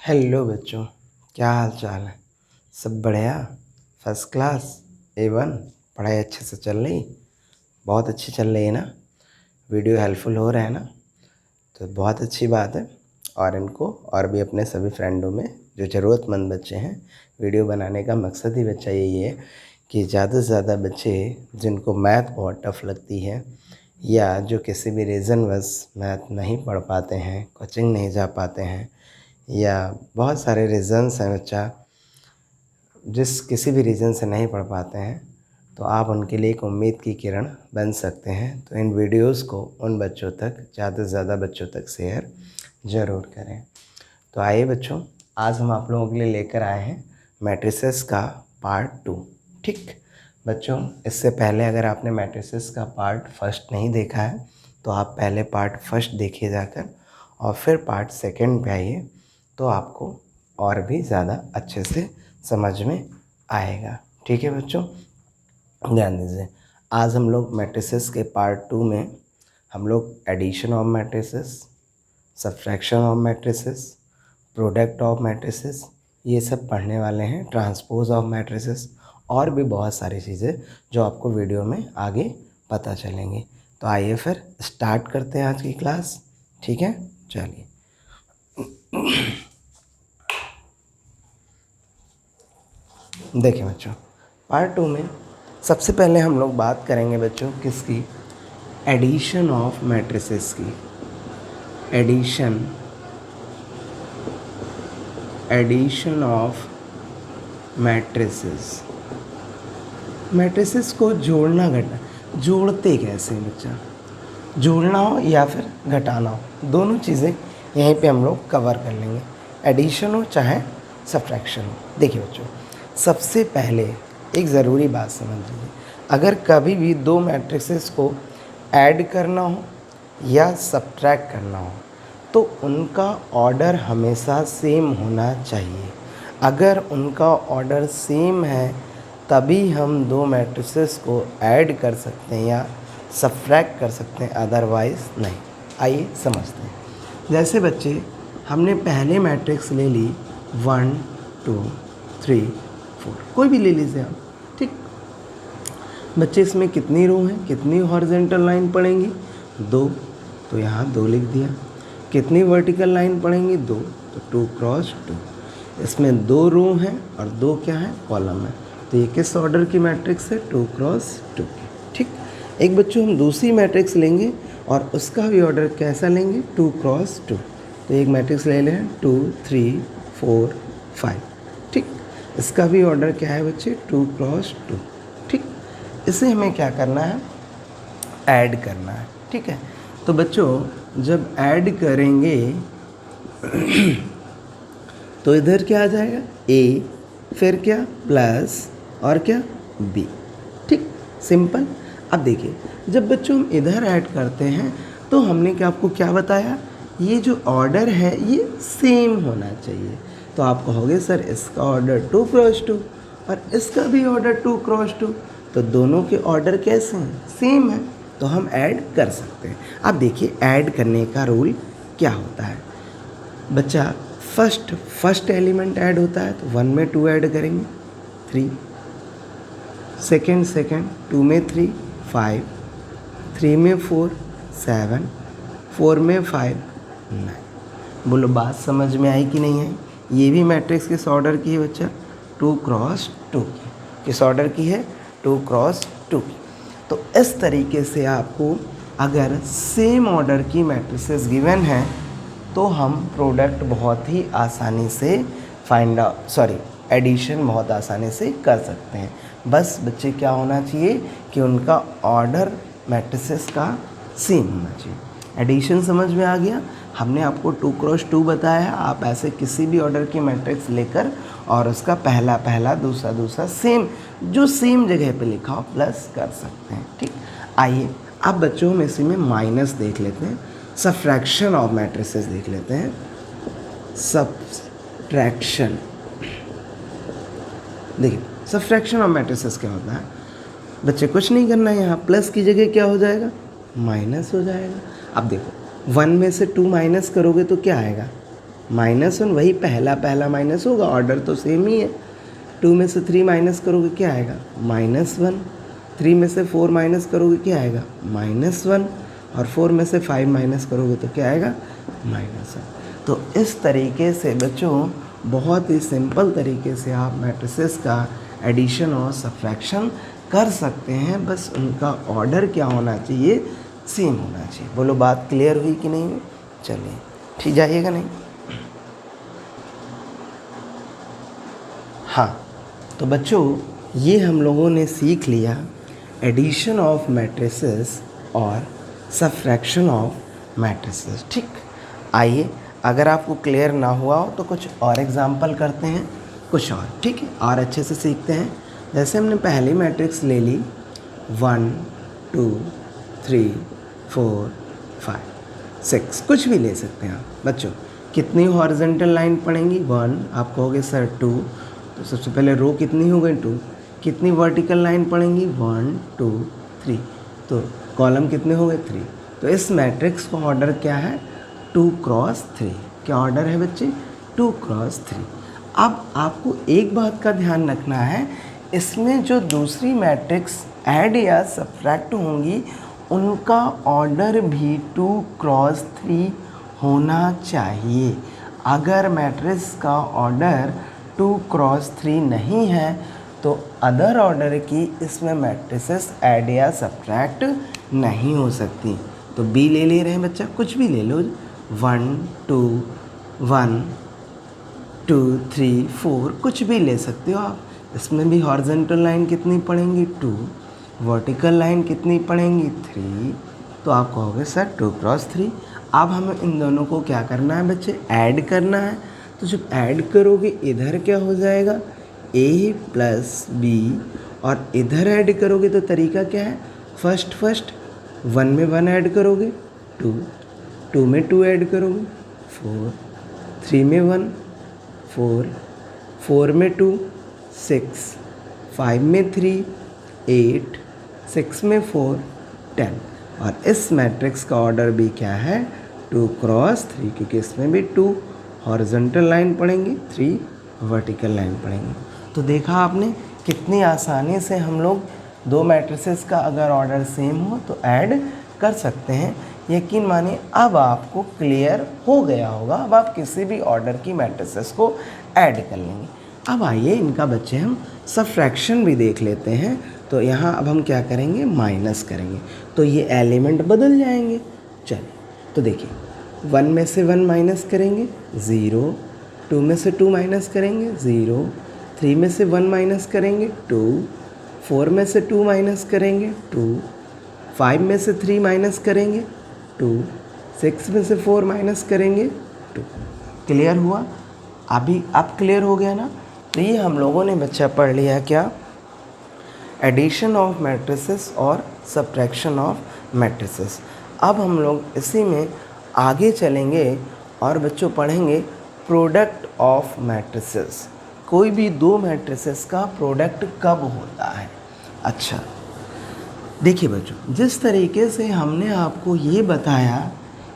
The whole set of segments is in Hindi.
हेलो बच्चों, क्या हाल चाल है। सब बढ़िया, फर्स्ट क्लास, A1। पढ़ाई अच्छे से चल रही, बहुत अच्छी चल रही है ना। वीडियो हेल्पफुल हो रहा है ना, तो बहुत अच्छी बात है। और इनको और भी अपने सभी फ्रेंडों में जो ज़रूरतमंद बच्चे हैं, वीडियो बनाने का मकसद ही बच्चा यही है कि ज़्यादा से ज़्यादा बच्चे जिनको मैथ बहुत टफ लगती है या जो किसी भी रीज़नवश मैथ नहीं पढ़ पाते हैं, कोचिंग नहीं जा पाते हैं, या बहुत सारे रीज़न्स हैं बच्चा जिस किसी भी रीज़न से नहीं पढ़ पाते हैं, तो आप उनके लिए एक उम्मीद की किरण बन सकते हैं। तो इन वीडियोस को उन बच्चों तक, ज़्यादा से ज़्यादा बच्चों तक शेयर ज़रूर करें। तो आइए बच्चों, आज हम आप लोगों के लिए लेकर आए हैं मैट्रिसेस का पार्ट 2। ठीक बच्चों, इससे पहले अगर आपने मैट्रिसेस का पार्ट फर्स्ट नहीं देखा है तो आप पहले पार्ट फर्स्ट देखिए जाकर, और फिर पार्ट सेकंड पे आइए, तो आपको और भी ज़्यादा अच्छे से समझ में आएगा। ठीक है बच्चों, ध्यान दीजिए। आज हम लोग मैट्रिसेस के पार्ट 2 में हम लोग addition of matrices, subtraction of matrices, product of matrices, ये सब पढ़ने वाले हैं। ट्रांसपोज ऑफ मैट्रिसेस और भी बहुत सारी चीज़ें जो आपको वीडियो में आगे पता चलेंगी। तो आइए फिर स्टार्ट करते हैं आज की क्लास। ठीक है, चलिए। देखिए बच्चों, पार्ट 2 में सबसे पहले हम लोग बात करेंगे बच्चों किसकी, एडिशन ऑफ मैट्रिसेस की। Addition of matrices. मैट्रिसेस को जोड़ना घटाना, जोड़ते कैसे बच्चा, जोड़ना हो या फिर घटाना हो, दोनों चीज़ें यहीं पे हम लोग कवर कर लेंगे। एडिशन हो चाहे सब्ट्रैक्शन हो। देखिए बच्चों, सबसे पहले एक ज़रूरी बात समझ लीजिए, अगर कभी भी दो मैट्रिसेस को ऐड करना हो या सब्ट्रैक्ट करना हो तो उनका ऑर्डर हमेशा सेम होना चाहिए। अगर उनका ऑर्डर सेम है तभी हम दो मैट्रिसेस को ऐड कर सकते हैं या सब्ट्रैक्ट कर सकते हैं, अदरवाइज़ नहीं। आइए समझते हैं। जैसे बच्चे हमने पहले मैट्रिक्स ले ली 1 2 3 4, कोई भी ले लीजिए आप। ठीक बच्चे, इसमें कितनी रो हैं, कितनी हॉरिजॉन्टल लाइन पड़ेंगी, 2, तो यहाँ 2 लिख दिया। कितनी वर्टिकल लाइन पड़ेंगी, 2, तो 2 क्रॉस 2। इसमें 2 रो हैं और 2 क्या है, कॉलम है। तो ये किस ऑर्डर की मैट्रिक्स है, 2 क्रॉस 2 की। ठीक, एक बच्चों हम दूसरी मैट्रिक्स लेंगे और उसका भी ऑर्डर कैसा लेंगे, 2 क्रॉस 2। तो एक मैट्रिक्स ले लें 2 3 4 5। ठीक, इसका भी ऑर्डर क्या है बच्चे, 2 क्रॉस 2। ठीक, इसे हमें क्या करना है, ऐड करना है। ठीक है, तो बच्चों जब ऐड करेंगे तो इधर क्या आ जाएगा, ए, फिर क्या प्लस और क्या बी। ठीक, सिंपल। अब देखिए, जब बच्चों हम इधर ऐड करते हैं तो हमने क्या आपको क्या बताया, ये जो ऑर्डर है ये सेम होना चाहिए। तो आप कहोगे सर इसका ऑर्डर 2 क्रॉस 2 और इसका भी ऑर्डर 2 क्रॉस 2, तो दोनों के ऑर्डर कैसे हैं, सेम है, तो हम ऐड कर सकते हैं। अब देखिए ऐड करने का रूल क्या होता है बच्चा, फर्स्ट एलिमेंट ऐड होता है तो 1 में 2 ऐड करेंगे 3, सेकेंड 2 में 3 5, 3 में 4 7, 4 में 5 9। बोलो बात समझ में आई कि नहीं आई। ये भी मैट्रिक्स किस ऑर्डर की है बच्चा, 2 क्रॉस 2 की। किस ऑर्डर की है, 2 क्रॉस 2 की। तो इस तरीके से आपको अगर सेम ऑर्डर की मैट्रिसेस गिवन है तो हम प्रोडक्ट बहुत ही आसानी से एडिशन बहुत आसानी से कर सकते हैं। बस बच्चे क्या होना चाहिए कि उनका ऑर्डर मैट्रिसेस का सेम होना चाहिए। एडिशन समझ में आ गया, हमने आपको 2 क्रॉस 2 बताया। आप ऐसे किसी भी ऑर्डर की मैट्रिक्स लेकर और उसका पहला दूसरा सेम, जो सेम जगह पे लिखा हो प्लस कर सकते हैं। ठीक, आइए अब बच्चों हम इसी में माइनस देख लेते हैं, सब्ट्रैक्शन ऑफ मैट्रिसेस देख लेते हैं। सब्ट्रैक्शन, देखिए सब्ट्रैक्शन ऑफ मैट्रिसेस क्या होता है बच्चे, कुछ नहीं करना है, यहाँ प्लस की जगह क्या हो जाएगा, माइनस हो जाएगा। अब देखो 1 में से 2 माइनस करोगे तो क्या आएगा, -1 वही पहला माइनस होगा, ऑर्डर तो सेम ही है। 2 में से 3 माइनस करोगे क्या आएगा, -1। 3 में से 4 माइनस करोगे क्या आएगा, -1। और 4 में से 5 माइनस करोगे तो क्या आएगा, -1। तो इस तरीके से बच्चों बहुत ही सिंपल तरीके से आप मैट्रिसेस का एडिशन और सब्ट्रैक्शन कर सकते हैं, बस उनका ऑर्डर क्या होना चाहिए, सेम होना चाहिए। बोलो बात क्लियर हुई कि नहीं हुई? चलिए ठीक जाइएगा नहीं। हाँ, तो बच्चों ये हम लोगों ने सीख लिया एडिशन ऑफ मैट्रिसेस और सब्ट्रैक्शन ऑफ मैट्रिसेस। ठीक, आइए अगर आपको क्लियर ना हुआ हो तो कुछ और एग्जांपल करते हैं, कुछ और, ठीक है, और अच्छे से सीखते हैं। जैसे हमने पहली मैट्रिक्स ले ली 1 2 3 4 5 6, कुछ भी ले सकते हैं आप बच्चों। कितनी हॉरिजॉन्टल लाइन पड़ेंगी, 1। आप कहोगे सर 2, तो सबसे पहले रो कितनी हो गई, 2। कितनी वर्टिकल लाइन पड़ेंगी, 1 2 3, तो कॉलम कितने हो गए, 3। तो इस मैट्रिक्स का ऑर्डर क्या है, 2 क्रॉस 3। क्या ऑर्डर है बच्चे, 2 क्रॉस 3। अब आपको एक बात का ध्यान रखना है, इसमें जो दूसरी मैट्रिक्स ऐड या सब्ट्रैक्ट होंगी उनका ऑर्डर भी 2 क्रॉस 3 होना चाहिए। अगर मैट्रिक्स का ऑर्डर 2 क्रॉस 3 नहीं है तो अदर ऑर्डर की इसमें मैट्रिसेस ऐड या सब्ट्रैक्ट नहीं हो सकती। तो बी ले रहे हैं बच्चा, कुछ भी ले लो, 1 2 1 2 3 4, कुछ भी ले सकते हो आप। इसमें भी हॉरिजॉन्टल लाइन कितनी पड़ेंगी, 2। वर्टिकल लाइन कितनी पड़ेंगी, 3। तो आप कहोगे सर 2 क्रॉस 3। अब हमें इन दोनों को क्या करना है बच्चे, ऐड करना है। तो जब ऐड करोगे इधर क्या हो जाएगा, a प्लस बी, और इधर ऐड करोगे तो तरीका क्या है, फर्स्ट 1 में 1 ऐड करोगे, 2 2 में 2 ऐड करोगे, 4 3 में 1 4 4 में 2 6 5 में 3 8 6 में 4 10। और इस मैट्रिक्स का ऑर्डर भी क्या है, 2 क्रॉस 3, क्योंकि इसमें भी 2 हॉरिजॉन्टल लाइन पड़ेंगी, 3 वर्टिकल लाइन पड़ेंगी। तो देखा आपने कितनी आसानी से हम लोग दो मैट्रिसेस का अगर ऑर्डर सेम हो तो ऐड कर सकते हैं। यकीन मानिए अब आपको क्लियर हो गया होगा, अब आप किसी भी ऑर्डर की मैट्रिसेस को ऐड कर लेंगे। अब आइए इनका बच्चे हम सब्ट्रैक्शन भी देख लेते हैं। तो यहाँ अब हम क्या करेंगे, माइनस करेंगे, तो ये एलिमेंट बदल जाएंगे। चलिए तो देखिए, 1 में से 1 माइनस करेंगे 0, 2 में से 2 माइनस करेंगे 0, 3 में से 1 माइनस करेंगे 2, 4 में से 2 माइनस करेंगे 2, 5 में से 3 माइनस करेंगे 2, 6 में से 4 माइनस करेंगे 2। क्लियर हुआ? अभी अब क्लियर हो गया ना? तो ये हम लोगों ने बच्चा पढ़ लिया क्या, एडिशन ऑफ मैट्रिसेस और सब्ट्रैक्शन ऑफ मैट्रिसेस। अब हम लोग इसी में आगे चलेंगे और बच्चों पढ़ेंगे प्रोडक्ट ऑफ मैट्रिसेस। कोई भी दो मैट्रिसेस का प्रोडक्ट कब होता है। अच्छा देखिए बच्चों, जिस तरीके से हमने आपको ये बताया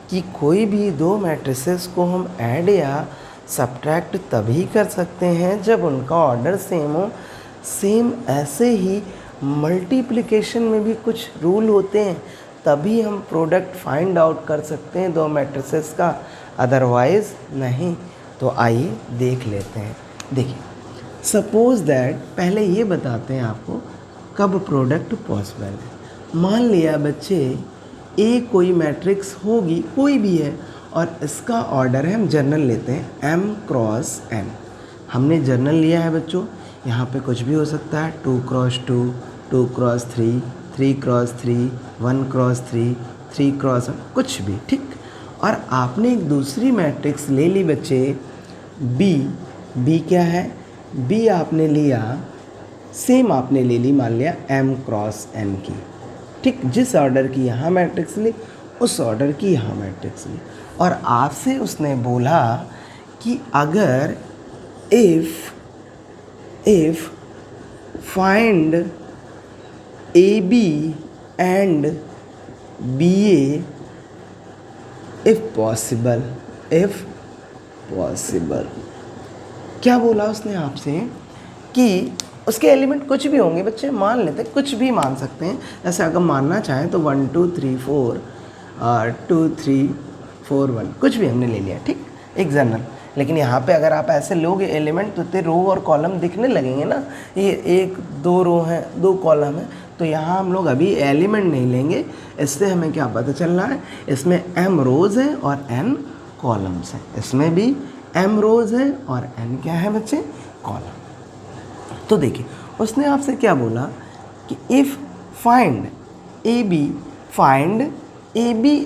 कि कोई भी दो मैट्रिसेस को हम ऐड या सब्ट्रैक्ट तभी कर सकते हैं जब उनका ऑर्डर सेम हो, सेम ऐसे ही मल्टीप्लिकेशन में भी कुछ रूल होते हैं, तभी हम प्रोडक्ट फाइंड आउट कर सकते हैं दो मैट्रिसेस का, अदरवाइज़ नहीं। तो आइए देख लेते हैं। देखिए सपोज़ दैट, पहले ये बताते हैं आपको कब प्रोडक्ट पॉसिबल है। मान लिया बच्चे ए कोई मैट्रिक्स होगी, कोई भी है, और इसका ऑर्डर है, हम जनरल लेते हैं m क्रॉस n। हमने जनरल लिया है बच्चों, यहाँ पे कुछ भी हो सकता है, 2 cross 2, 2 cross 3, 3 cross 3, 1 cross 3, 3 cross 1, कुछ भी, ठीक। और आपने एक दूसरी मैट्रिक्स ले ली बच्चे बी क्या है, बी आपने लिया, सेम आपने ले ली, मान लिया m क्रॉस n की, ठीक। जिस ऑर्डर की यहाँ मैट्रिक्स ली उस ऑर्डर की यहाँ मैट्रिक्स ली, और आपसे उसने बोला कि अगर if find AB and BA if possible, if possible. क्या बोला उसने आपसे कि उसके एलिमेंट कुछ भी होंगे बच्चे, मान लेते हैं, कुछ भी मान सकते हैं। जैसे अगर मानना चाहें तो 1 2 3 4 2 3 4 1 कुछ भी हमने ले लिया, ठीक, एक जनरल। लेकिन यहाँ पे अगर आप ऐसे लोगे एलिमेंट तो रो और कॉलम दिखने लगेंगे ना, ये 1 2 रो हैं 2 कॉलम है, तो यहाँ हम लोग अभी एलिमेंट नहीं लेंगे। इससे हमें क्या पता चल रहा है, इसमें m रोज़ है और n कॉलम्स हैं। इसमें भी m रोज़ है और n क्या है बच्चे, कॉलम। तो देखिए उसने आपसे क्या बोला कि if find A B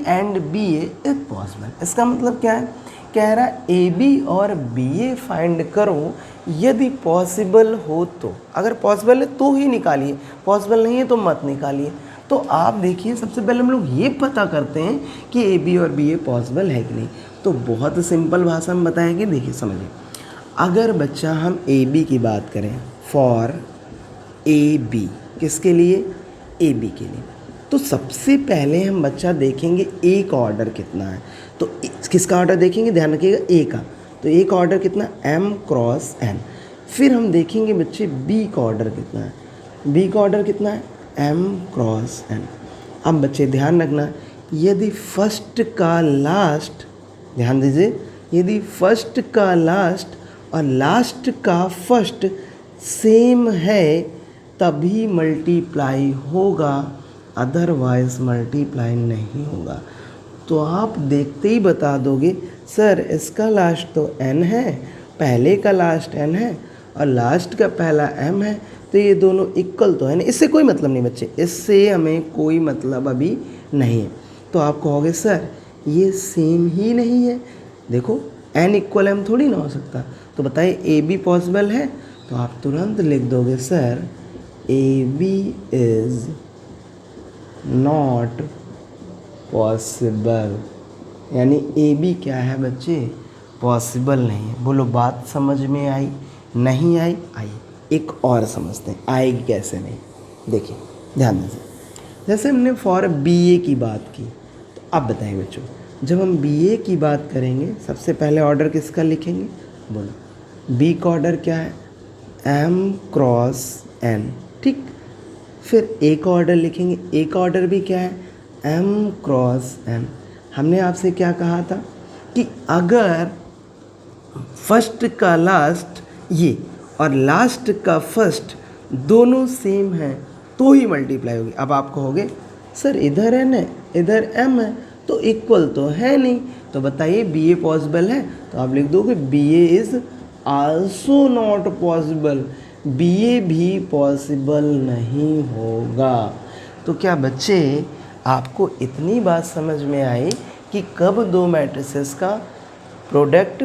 and B A is possible. इसका मतलब क्या है, कह रहा है ए बी और बी ए फाइंड करो यदि पॉसिबल हो तो। अगर पॉसिबल है तो ही निकालिए, पॉसिबल नहीं है तो मत निकालिए। तो आप देखिए सबसे पहले हम लोग ये पता करते हैं कि ए बी और बी ए पॉसिबल है कि नहीं। तो बहुत सिंपल भाषा में बताएंगे, देखिए समझिए। अगर बच्चा हम ए बी की बात करें, फॉर ए बी, किसके लिए, ए बी के लिए, तो सबसे पहले हम बच्चा देखेंगे ए का ऑर्डर कितना है। तो किसका ऑर्डर देखेंगे, ध्यान रखिएगा, ए का। तो ए का ऑर्डर कितना, m क्रॉस n। फिर हम देखेंगे बच्चे बी का ऑर्डर कितना है, बी का ऑर्डर कितना है, m क्रॉस n। अब बच्चे ध्यान रखना, यदि फर्स्ट का लास्ट, ध्यान दीजिए, यदि फर्स्ट का लास्ट और लास्ट का फर्स्ट सेम है तभी मल्टीप्लाई होगा, अदरवाइज मल्टीप्लाई नहीं होगा। तो आप देखते ही बता दोगे सर इसका लास्ट तो n है, पहले का लास्ट n है और लास्ट का पहला m है, तो ये दोनों इक्वल तो है ना। इससे कोई मतलब नहीं बच्चे, इससे हमें कोई मतलब अभी नहीं है। तो आप कहोगे सर ये सेम ही नहीं है, देखो n इक्वल m थोड़ी ना हो सकता। तो बताइए ए बी पॉसिबल है, तो आप तुरंत लिख दोगे sir A B is not possible, यानी ए बी क्या है बच्चे, पॉसिबल नहीं है। बोलो बात समझ में आई, नहीं आई? आई। एक और समझते हैं आएगी कैसे नहीं। देखिए ध्यान दीजिए, जैसे हमने फॉर बी ए की बात की, तो अब बताइए बच्चों, जब हम बी ए की बात करेंगे सबसे पहले ऑर्डर किसका लिखेंगे, बोलो बी का ऑर्डर क्या है, m क्रॉस n, ठीक। फिर ए का ऑर्डर लिखेंगे, ए का ऑर्डर भी क्या है, m क्रॉस n। हमने आपसे क्या कहा था कि अगर फर्स्ट का लास्ट ये और लास्ट का फर्स्ट दोनों सेम हैं तो ही मल्टीप्लाई होगी। अब आप कहोगे सर इधर n है इधर m है तो इक्वल तो है नहीं, तो बताइए बी ए पॉसिबल है, तो आप लिख दोगे B A is also not possible, B A भी पॉसिबल नहीं होगा। तो क्या बच्चे आपको इतनी बात समझ में आई कि कब दो मैट्रिसेस का प्रोडक्ट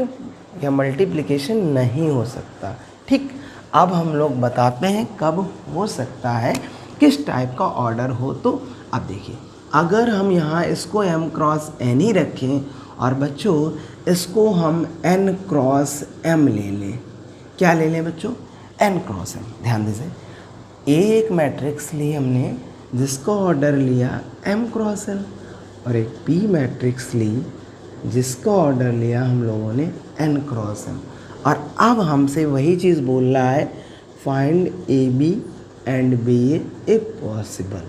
या मल्टीप्लिकेशन नहीं हो सकता, ठीक। अब हम लोग बताते हैं कब हो सकता है, किस टाइप का ऑर्डर हो। तो अब देखिए, अगर हम यहाँ इसको m क्रॉस n ही रखें और बच्चों इसको हम n क्रॉस m ले लें, क्या ले लें बच्चों, n क्रॉस m। ध्यान दीजिए, एक मैट्रिक्स ली हमने जिसका ऑर्डर लिया m क्रॉस n और एक b मैट्रिक्स ली जिसका ऑर्डर लिया हम लोगों ने n क्रॉस m। और अब हमसे वही चीज़ बोल रहा है, find A B and B A possible.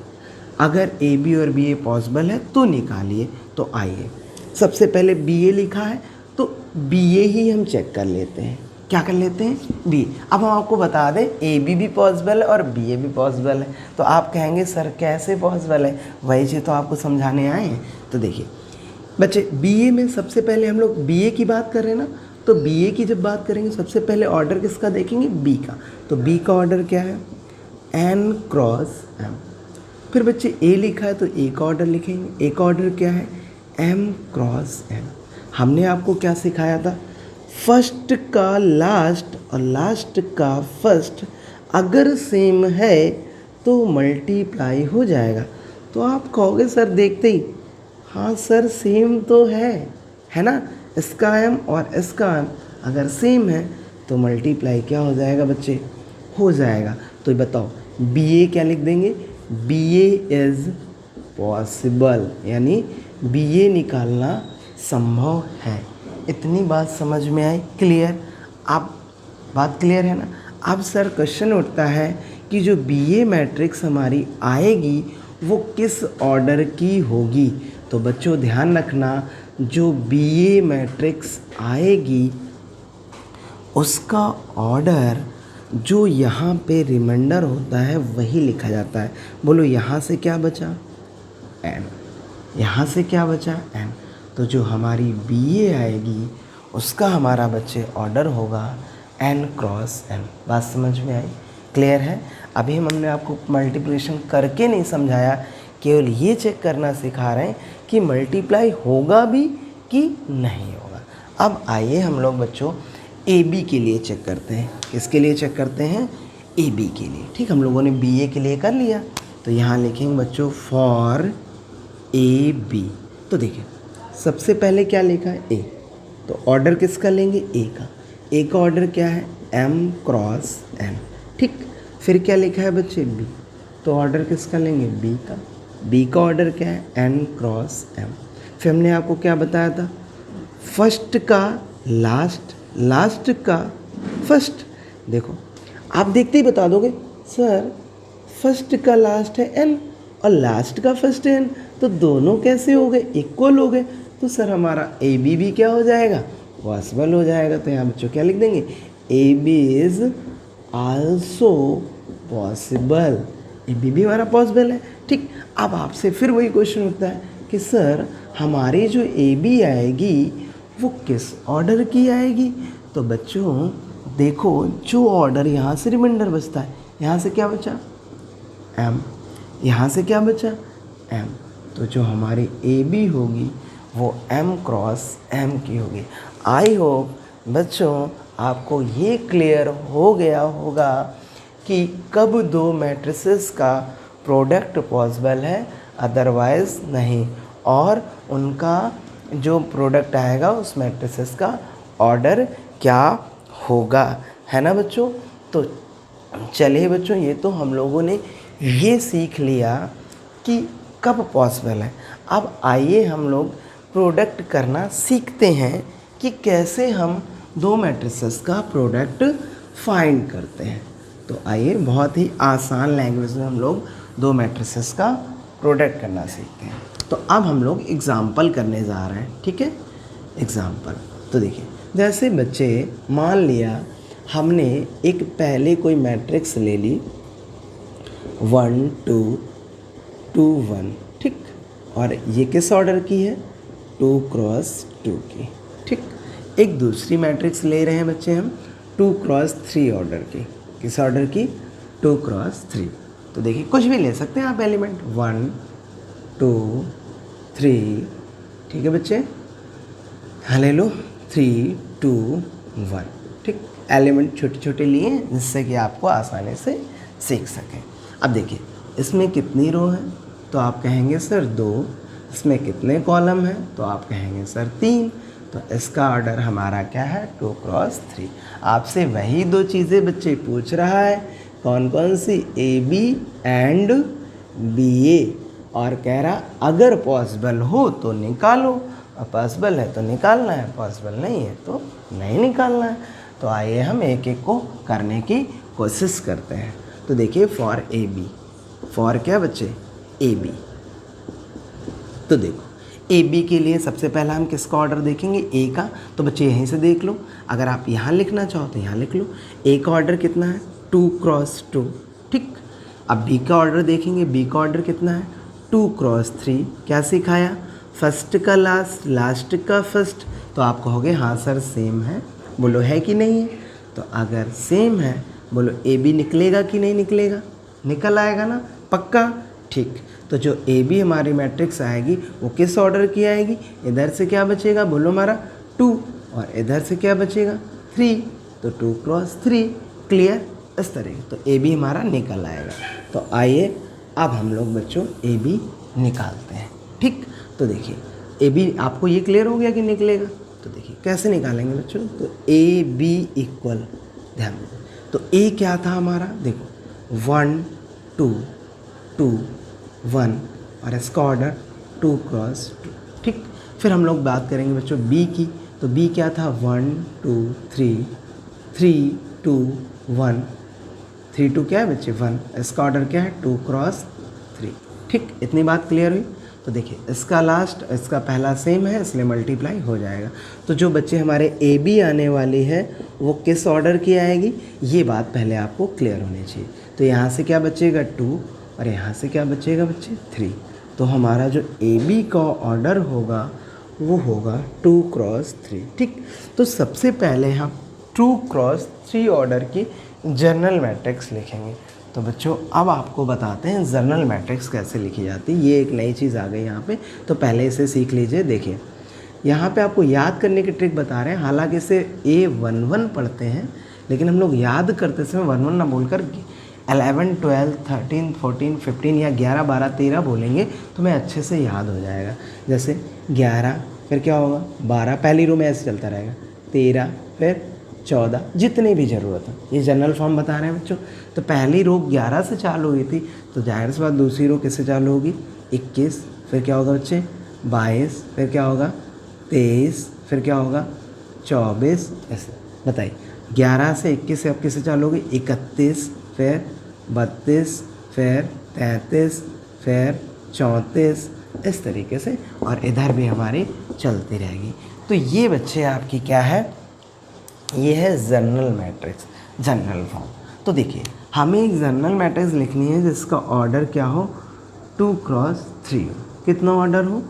अगर ए बी और बी ए पॉसिबल है तो निकालिए। तो आइए, सबसे पहले बी ए लिखा है तो बी ए ही हम चेक कर लेते हैं। क्या कर लेते हैं, बी। अब हम आपको बता दें ए बी भी पॉसिबल है और बी ए भी पॉसिबल है। तो आप कहेंगे सर कैसे पॉसिबल है, वही चीज़ तो आपको समझाने आए हैं। तो देखिए बच्चे, बी ए में सबसे पहले हम लोग बी ए की बात कर रहे हैं ना, तो बी ए की जब बात करेंगे सबसे पहले ऑर्डर किसका देखेंगे, बी का। तो बी का ऑर्डर क्या है, n क्रॉस m। फिर बच्चे ए लिखा है तो ए का ऑर्डर लिखेंगे, ए का ऑर्डर क्या है, m क्रॉस n। हमने आपको क्या सिखाया था, फर्स्ट का लास्ट और लास्ट का फर्स्ट अगर सेम है तो मल्टीप्लाई हो जाएगा। तो आप कहोगे सर देखते ही, हाँ सर सेम तो है ना, इसका m और इसका m अगर सेम है तो मल्टीप्लाई क्या हो जाएगा बच्चे, हो जाएगा। तो बताओ बी ए क्या लिख देंगे, बी ए इज़ पॉसिबल, यानी बी ए निकालना संभव है। इतनी बात समझ में आई, क्लियर? आप बात क्लियर है ना? अब सर क्वेश्चन उठता है कि जो बीए मैट्रिक्स हमारी आएगी वो किस ऑर्डर की होगी। तो बच्चों ध्यान रखना, जो बीए मैट्रिक्स आएगी उसका ऑर्डर जो यहाँ पे रिमाइंडर होता है वही लिखा जाता है। बोलो यहाँ से क्या बचा? n। यहाँ से क्या बचा? n। तो जो हमारी बीए आएगी उसका हमारा बच्चे ऑर्डर होगा n क्रॉस n। बात समझ में आई, क्लियर है? अभी हमने आपको मल्टीप्लिकेशन करके नहीं समझाया, केवल ये चेक करना सिखा रहे हैं कि मल्टीप्लाई होगा भी कि नहीं होगा। अब आइए हम लोग बच्चों ए बी के लिए चेक करते हैं। किसके लिए चेक करते हैं? ए बी के लिए। ठीक, हम लोगों ने बी ए के लिए कर लिया, तो यहाँ लिखेंगे बच्चों फॉर ए बी। तो देखिए सबसे पहले क्या लिखा है? ए। तो ऑर्डर किसका लेंगे? ए का। ए का ऑर्डर क्या है? M cross N. ठीक, फिर क्या लिखा है बच्चे? बी। तो ऑर्डर किसका लेंगे? बी का। बी का ऑर्डर क्या है? N cross M. फिर हमने आपको क्या बताया था? फर्स्ट का लास्ट, लास्ट का फर्स्ट। देखो आप देखते ही बता दोगे सर फर्स्ट का लास्ट है एन और लास्ट का फर्स्ट है एन, तो दोनों कैसे हो गए? इक्वल हो गए। तो सर हमारा ए बी भी क्या हो जाएगा? पॉसिबल हो जाएगा। तो यहाँ बच्चों क्या लिख देंगे? A B is also possible. A B भी हमारा पॉसिबल है। ठीक, अब आपसे फिर वही क्वेश्चन होता है कि सर हमारी जो ए बी आएगी वो किस ऑर्डर की आएगी? तो बच्चों देखो जो ऑर्डर यहाँ से रिमाइंडर बचता है, यहाँ से क्या बचा? एम। यहाँ से क्या बचा? एम। तो जो हमारी ए बी होगी वो एम क्रॉस एम की होगी। आई होप बच्चों आपको ये क्लियर हो गया होगा कि कब दो मैट्रिसेस का प्रोडक्ट पॉसिबल है, अदरवाइज़ नहीं, और उनका जो प्रोडक्ट आएगा उस मैट्रिसेस का ऑर्डर क्या होगा, है ना बच्चों? तो चलिए बच्चों ये तो हम लोगों ने ये सीख लिया कि कब पॉसिबल है। अब आइए हम लोग प्रोडक्ट करना सीखते हैं कि कैसे हम दो मैट्रिसेस का प्रोडक्ट फाइंड करते हैं। तो आइए बहुत ही आसान लैंग्वेज में हम लोग दो मैट्रिसेस का प्रोडक्ट करना सीखते हैं। तो अब हम लोग एग्ज़ाम्पल करने जा रहे हैं। ठीक है, एग्ज़ाम्पल। तो देखिए जैसे बच्चे मान लिया हमने एक पहले कोई मैट्रिक्स ले ली 1 2 2 1। ठीक, और ये किस ऑर्डर की है? 2 क्रॉस 2 की। ठीक, एक दूसरी मैट्रिक्स ले रहे हैं बच्चे हम 2 क्रॉस 3 ऑर्डर की। किस ऑर्डर की? 2 क्रॉस 3। तो देखिए कुछ भी ले सकते हैं आप एलिमेंट 1 2 3। ठीक है बच्चे, हाँ ले लो 3 2 1। ठीक, एलिमेंट छोटे छोटे लिए जिससे कि आपको आसानी से सीख सकें। अब देखिए इसमें कितनी रो है? तो आप कहेंगे सर 2। इसमें कितने कॉलम हैं? तो आप कहेंगे सर 3। तो इसका ऑर्डर हमारा क्या है? 2 क्रॉस 3। आपसे वही दो चीज़ें बच्चे पूछ रहा है, कौन कौन सी? ए बी एंड बी ए, और कह रहा अगर पॉसिबल हो तो निकालो, और पॉसिबल है तो निकालना है, पॉसिबल नहीं है तो नहीं निकालना है। तो आइए हम एक एक को करने की कोशिश करते हैं। तो देखिए फॉर ए बी, फॉर क्या बच्चे? A B. तो देखो ए बी के लिए सबसे पहला हम किसका ऑर्डर देखेंगे? ए का। तो बच्चे यहीं से देख लो, अगर आप यहाँ लिखना चाहो तो यहाँ लिख लो। ए का ऑर्डर कितना है? 2 क्रॉस 2। ठीक, अब बी का ऑर्डर देखेंगे, बी का ऑर्डर कितना है? 2 क्रॉस 3। क्या सिखाया? फर्स्ट का लास्ट, लास्ट का फर्स्ट। तो आप कहोगे हाँ सर सेम है। बोलो है कि नहीं है? तो अगर सेम है बोलो ए बी निकलेगा कि नहीं निकलेगा? निकल आएगा ना, पक्का? ठीक, तो जो ए बी हमारी मैट्रिक्स आएगी वो किस ऑर्डर की आएगी? इधर से क्या बचेगा? बोलो हमारा 2, और इधर से क्या बचेगा? 3। तो 2 क्रॉस 3। क्लियर? इस तरह तो ए बी हमारा निकल आएगा। तो आइए अब हम लोग बच्चों ए बी निकालते हैं। ठीक, तो देखिए ए बी आपको ये क्लियर हो गया कि निकलेगा? तो देखिए कैसे निकालेंगे बच्चों? तो ए बी इक्वल, ध्यान दो, तो ए क्या था हमारा? देखो 1 2 2 1, और इसका ऑर्डर 2 क्रॉस 2। ठीक, फिर हम लोग बात करेंगे बच्चों बी की। तो बी क्या था 1 2 3 3 2 1 3 2 क्या है बच्चे 1, इसका ऑर्डर क्या है 2 क्रॉस 3। ठीक, इतनी बात क्लियर हुई। तो देखिए इसका लास्ट इसका पहला सेम है इसलिए मल्टीप्लाई हो जाएगा। तो जो बच्चे हमारे ए बी आने वाली है वो किस ऑर्डर की आएगी, ये बात पहले आपको क्लियर होनी चाहिए। तो यहाँ से क्या बचेगा 2 और यहाँ से क्या बचेगा बच्चे 3। तो हमारा जो ए बी का ऑर्डर होगा वो होगा 2 क्रॉस 3। ठीक, तो सबसे पहले हम 2 क्रॉस 3 ऑर्डर की जनरल मैट्रिक्स लिखेंगे। तो बच्चों अब आपको बताते हैं जनरल मैट्रिक्स कैसे लिखी जाती है। ये एक नई चीज़ आ गई यहाँ पे, तो पहले इसे सीख लीजिए। देखिए यहाँ पे आपको याद करने की ट्रिक बता रहे हैं, हालांकि इसे A11 पढ़ते हैं लेकिन हम लोग याद करते समय 11 ना बोलकर 11 12 13 14 15 या 11 12 13 बोलेंगे तो मैं अच्छे से याद हो जाएगा। जैसे 11 फिर क्या होगा 12, पहली रो में ऐसे चलता रहेगा, 13 फिर 14, जितनी भी ज़रूरत है। ये जनरल फॉर्म बता रहे हैं बच्चों। तो पहली रो 11 से चालू हुई थी तो जाहिर सी बात दूसरी रो किससे चालू होगी 21, फिर क्या होगा बच्चे 22, फिर क्या होगा 23, फिर क्या होगा 24। ऐसे बताइए 11 से 21 से अब किससे चालू होगी 31, फिर 32, फिर 33, फिर 34, इस तरीके से, और इधर भी हमारी चलती रहेगी। तो ये बच्चे आपकी क्या है, ये है जनरल मैट्रिक्स, जनरल फॉर्म। तो देखिए हमें एक जनरल मैट्रिक्स लिखनी है जिसका ऑर्डर क्या हो 2 क्रॉस 3 हो। कितना ऑर्डर हो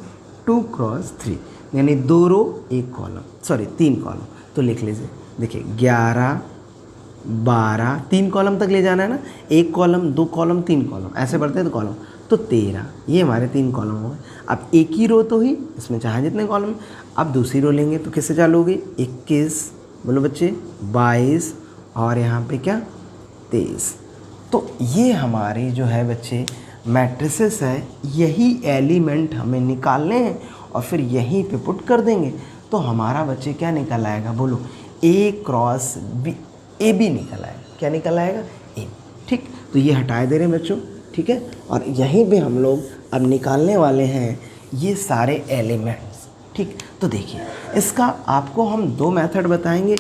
2 क्रॉस 3, यानी 2 रो 1 कॉलम, सॉरी 3 कॉलम। तो लिख लीजिए, देखिए 11 12 3 कॉलम तक ले जाना है ना, 1 कॉलम 2 कॉलम 3 कॉलम ऐसे बढ़ते हैं तो कॉलम, तो 13, ये हमारे 3 कॉलम हो गए। अब एक ही रो तो ही, इसमें चाहे जितने कॉलम। अब दूसरी रो लेंगे तो किससे चालू होगी 21, बोलो बच्चे 22, और यहाँ पे क्या 23। तो ये हमारी जो है बच्चे मैट्रिसेस है, यही एलिमेंट हमें निकालने हैं और फिर यहीं पे पुट कर देंगे। तो हमारा बच्चे क्या निकल आएगा, बोलो ए क्रॉस बी, ए बी निकल आएगा। क्या निकल आएगा ए। ठीक, तो ये हटा दे रहे हैं बच्चों, ठीक है। और यहीं पे हम लोग अब निकालने वाले हैं ये सारे एलिमेंट्स। ठीक, तो देखिए इसका आपको हम 2 मेथड बताएंगे।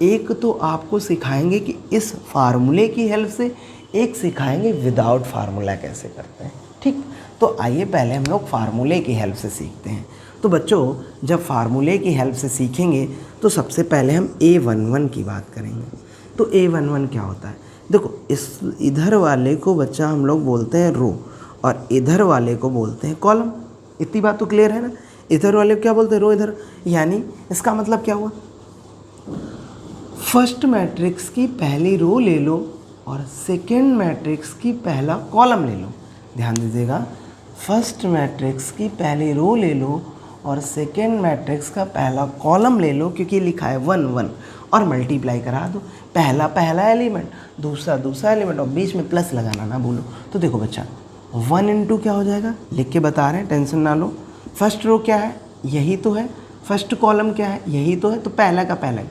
एक तो आपको सिखाएंगे कि इस फार्मूले की हेल्प से, एक सिखाएंगे विदाउट फार्मूला कैसे करते हैं। ठीक, तो आइए पहले हम लोग फार्मूले की हेल्प से सीखते हैं। तो बच्चों जब फार्मूले की हेल्प से सीखेंगे तो सबसे पहले हम A11 की बात करेंगे। तो A11 क्या होता है, देखो इस इधर वाले को बच्चा हम लोग बोलते हैं रो और इधर वाले को बोलते हैं कॉलम। इतनी बात तो क्लियर है ना। इधर वाले को क्या बोलते हैं रो, इधर, यानी इसका मतलब क्या हुआ, फर्स्ट मैट्रिक्स की पहली रो ले लो और सेकेंड मैट्रिक्स की पहला कॉलम ले लो। ध्यान दीजिएगा, फर्स्ट मैट्रिक्स की पहली रो ले लो और सेकेंड मैट्रिक्स का पहला कॉलम ले लो, क्योंकि लिखा है 1 1, और मल्टीप्लाई करा दो। पहला पहला एलिमेंट, दूसरा दूसरा एलिमेंट, और बीच में प्लस लगाना ना भूलो। तो देखो बच्चा 1 इंटू क्या हो जाएगा, लिख के बता रहे हैं, टेंशन ना लो। फर्स्ट रो क्या है, यही तो है। फर्स्ट कॉलम क्या है, यही तो है। तो पहला का पहला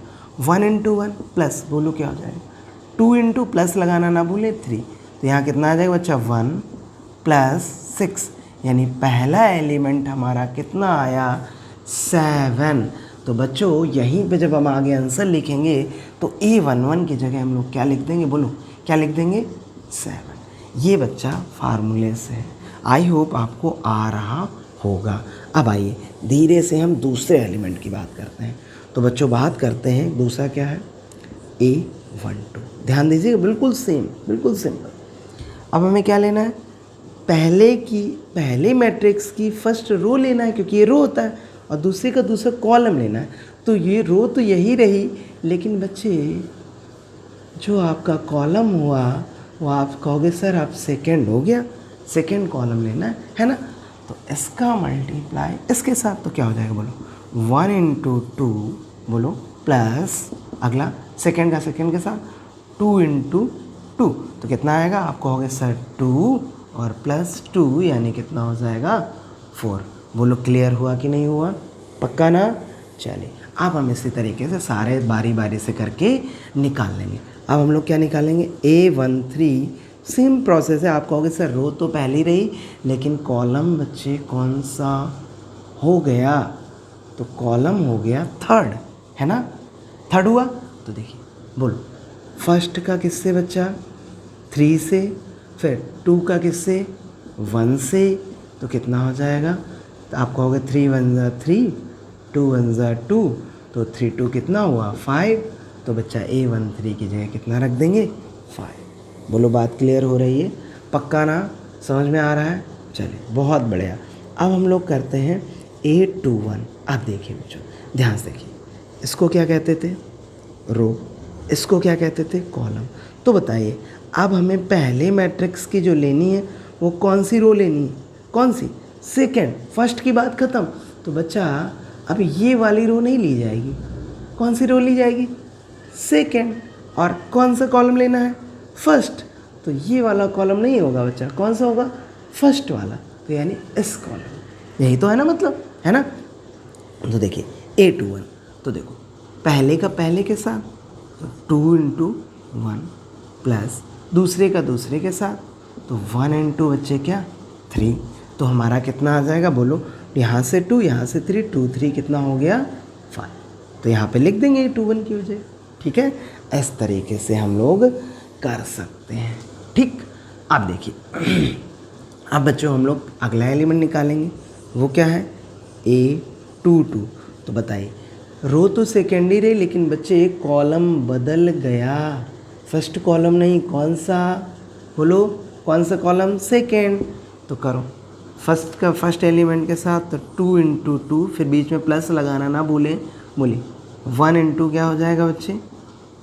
1 इंटू 1 प्लस, बोलो क्या हो जाएगा 2 इंटू प्लस लगाना ना भूले 3। तो यहाँ कितना आ जाएगा बच्चा 1 प्लस 6, यानी पहला एलिमेंट हमारा कितना आया 7। तो बच्चों यहीं पे जब हम आगे आंसर लिखेंगे तो A11 की जगह हम लोग क्या लिख देंगे, बोलो क्या लिख देंगे 7। ये बच्चा फार्मूले से है। आई होप आपको आ रहा होगा। अब आइए धीरे से हम दूसरे एलिमेंट की बात करते हैं। तो बच्चों बात करते हैं दूसरा क्या है A12। ध्यान दीजिएगा, बिल्कुल सेम, बिल्कुल सिंपल। अब हमें क्या लेना है, पहले मैट्रिक्स की फर्स्ट रो लेना है, क्योंकि ये रो होता है, और दूसरे का दूसरा कॉलम लेना है। तो ये रो तो यही रही, लेकिन बच्चे जो आपका कॉलम हुआ वो आप कहोगे सर आप सेकेंड हो गया, सेकेंड कॉलम लेना है ना। तो इसका मल्टीप्लाई इसके साथ तो क्या हो जाएगा, बोलो 1 इंटू 2, बोलो प्लस अगला सेकेंड का सेकेंड के साथ 2 इंटू 2। तो कितना आएगा, आप कहोगे सर 2 और प्लस 2 यानी कितना हो जाएगा 4। बोलो क्लियर हुआ कि नहीं हुआ, पक्का ना। चलिए अब हम इसी तरीके से सारे बारी बारी से करके निकाल लेंगे। अब हम लोग क्या निकालेंगे A13, सेम प्रोसेस है। आप कहोगे सर रो तो पहली रही लेकिन कॉलम बच्चे कौन सा हो गया, तो कॉलम हो गया थर्ड, है ना, थर्ड हुआ। तो देखिए बोलो फर्स्ट का किससे बच्चा 3 से, फिर 2 का किससे 1 से, तो कितना हो जाएगा, तो आप कहोगे 3 1 ज़ा 3, 2 1 ज़ा 2, तो 3 2 कितना हुआ 5, तो बच्चा A13 की जगह कितना रख देंगे 5। बोलो बात क्लियर हो रही है, पक्का ना, समझ में आ रहा है। चलिए बहुत बढ़िया। अब हम लोग करते हैं A21। आप देखिए बच्चों ध्यान से देखिए, इसको क्या कहते थे रो, इसको क्या कहते थे कॉलम। तो बताइए अब हमें पहले मैट्रिक्स की जो लेनी है वो कौन सी रो लेनी है, कौन सी, सेकंड, फर्स्ट की बात ख़त्म। तो बच्चा अब ये वाली रो नहीं ली जाएगी, कौन सी रो ली जाएगी सेकंड, और कौन सा कॉलम लेना है फर्स्ट, तो ये वाला कॉलम नहीं होगा बच्चा, कौन सा होगा फर्स्ट वाला, तो यानी इस कॉलम, यही तो है ना मतलब, है ना। तो देखिए A21, तो देखो पहले का पहले के साथ तो 2 इंटू 1 प्लस दूसरे का दूसरे के साथ तो 1 इंटू बच्चे क्या 3, तो हमारा कितना आ जाएगा बोलो, यहाँ से 2 यहाँ से 3, 2 3 कितना हो गया 5, तो यहाँ पे लिख देंगे A21 की वजह, ठीक है। इस तरीके से हम लोग कर सकते हैं, ठीक। अब देखिए अब बच्चों हम लोग अगला एलिमेंट निकालेंगे, वो क्या है A22। तो बताइए रो तो सेकेंडरी रही, लेकिन बच्चे एक कॉलम बदल गया, फर्स्ट कॉलम नहीं, कौन सा बोलो, कौन सा कॉलम सेकेंड। तो करो फर्स्ट का फर्स्ट एलिमेंट के साथ तो 2 इंटू 2, फिर बीच में प्लस लगाना ना भूलें, बोलिए 1 इंटू क्या हो जाएगा बच्चे